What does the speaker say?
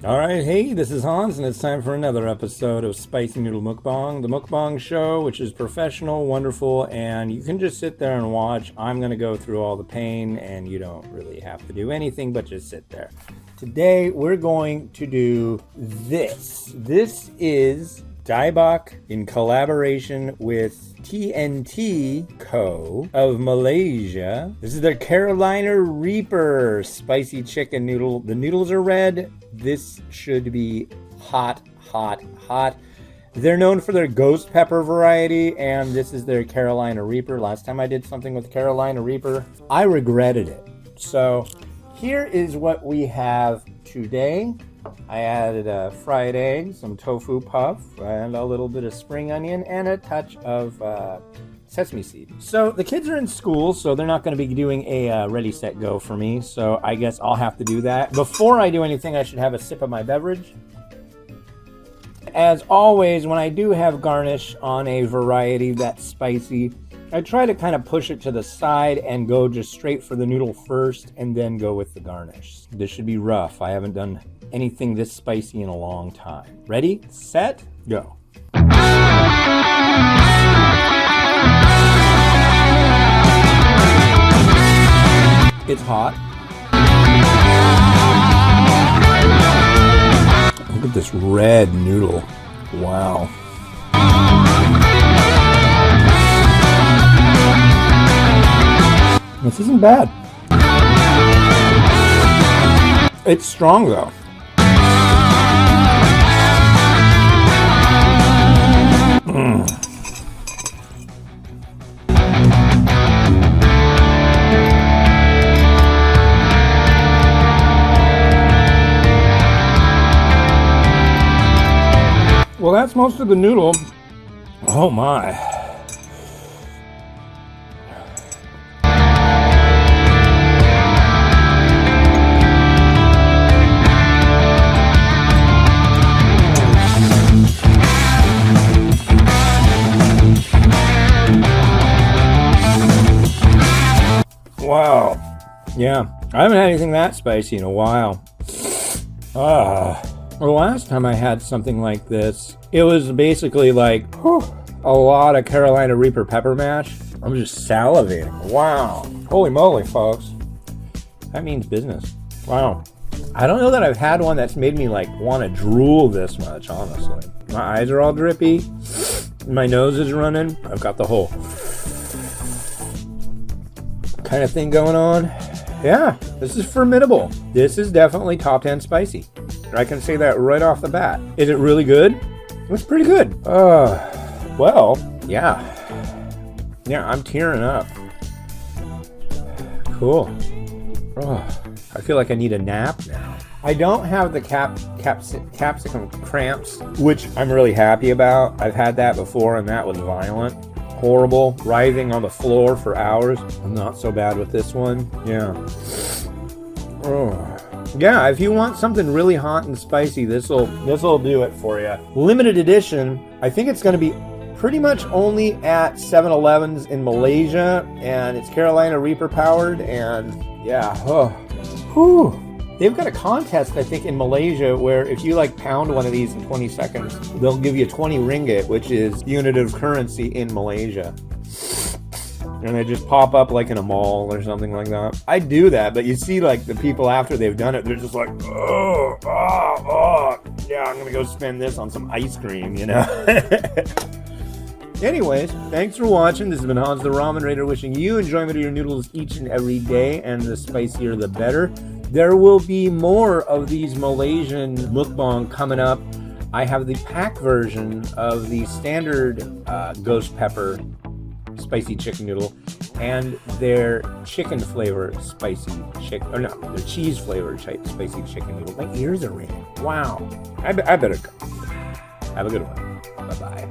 Alright, hey, this is Hans, and it's time for another episode of Spicy Noodle Mukbang, the mukbang show, which is professional, wonderful, and you can just sit there and watch. I'm going to go through all the pain, and you don't really have to do anything but just sit there. Today, we're going to do this. This is Daebak in collaboration with TNTCO of Malaysia. This is their Carolina Reaper spicy chicken noodle. The noodles are red. This should be hot, hot, hot. They're known for their ghost pepper variety, and this is their Carolina Reaper. Last time I did something with Carolina Reaper, I regretted it. So here is what we have today. I added a fried egg, some tofu puff, and a little bit of spring onion, and a touch of sesame seed. So the kids are in school, so they're not going to be doing a ready, set, go for me. So I guess I'll have to do that. Before I do anything, I should have a sip of my beverage. As always, when I do have garnish on a variety that's spicy, I try to kind of push it to the side and go just straight for the noodle first and then go with the garnish. This should be rough. I haven't done anything this spicy in a long time. Ready, set, go. It's hot. Look at this red noodle. Wow. This isn't bad. It's strong though. Well, that's most of the noodle. Oh my. Wow. Yeah, I haven't had anything that spicy in a while. The last time I had something like this, it was basically like a lot of Carolina Reaper pepper mash. I'm just salivating. Wow. Holy moly, folks. That means business. Wow. I don't know that I've had one that's made me like want to drool this much, honestly. My eyes are all drippy. My nose is running. I've got the whole kind of thing going on. Yeah, this is formidable. This is definitely top 10 spicy. I can say that right off the bat. Is it really good? It's pretty good. Well, yeah. Yeah, I'm tearing up. Cool. I feel like I need a nap now. I don't have the capsicum cramps, which I'm really happy about. I've had that before, and that was violent. Horrible. Writhing on the floor for hours. I'm not so bad with this one. Yeah. Yeah, if you want something really hot and spicy, this'll do it for you. Limited edition. I think it's going to be pretty much only at 7-Elevens in Malaysia, and it's Carolina Reaper powered, and yeah. They've got a contest, I think, in Malaysia where if you like pound one of these in 20 seconds, they'll give you 20 ringgit, which is unit of currency in Malaysia. And they just pop up like in a mall or something like that. I do that, but you see like the people after they've done it, they're just like, yeah, I'm gonna go spend this on some ice cream, you know? Anyways, thanks for watching. This has been Hans the Ramen Raider wishing you enjoyment of your noodles each and every day, and the spicier the better. There will be more of these Malaysian mukbang coming up. I have the pack version of the standard ghost pepper spicy chicken noodle and their chicken flavor spicy chicken, or no, their cheese flavored spicy chicken noodle. My ears are ringing. Wow. I better go. Have a good one. Bye-bye.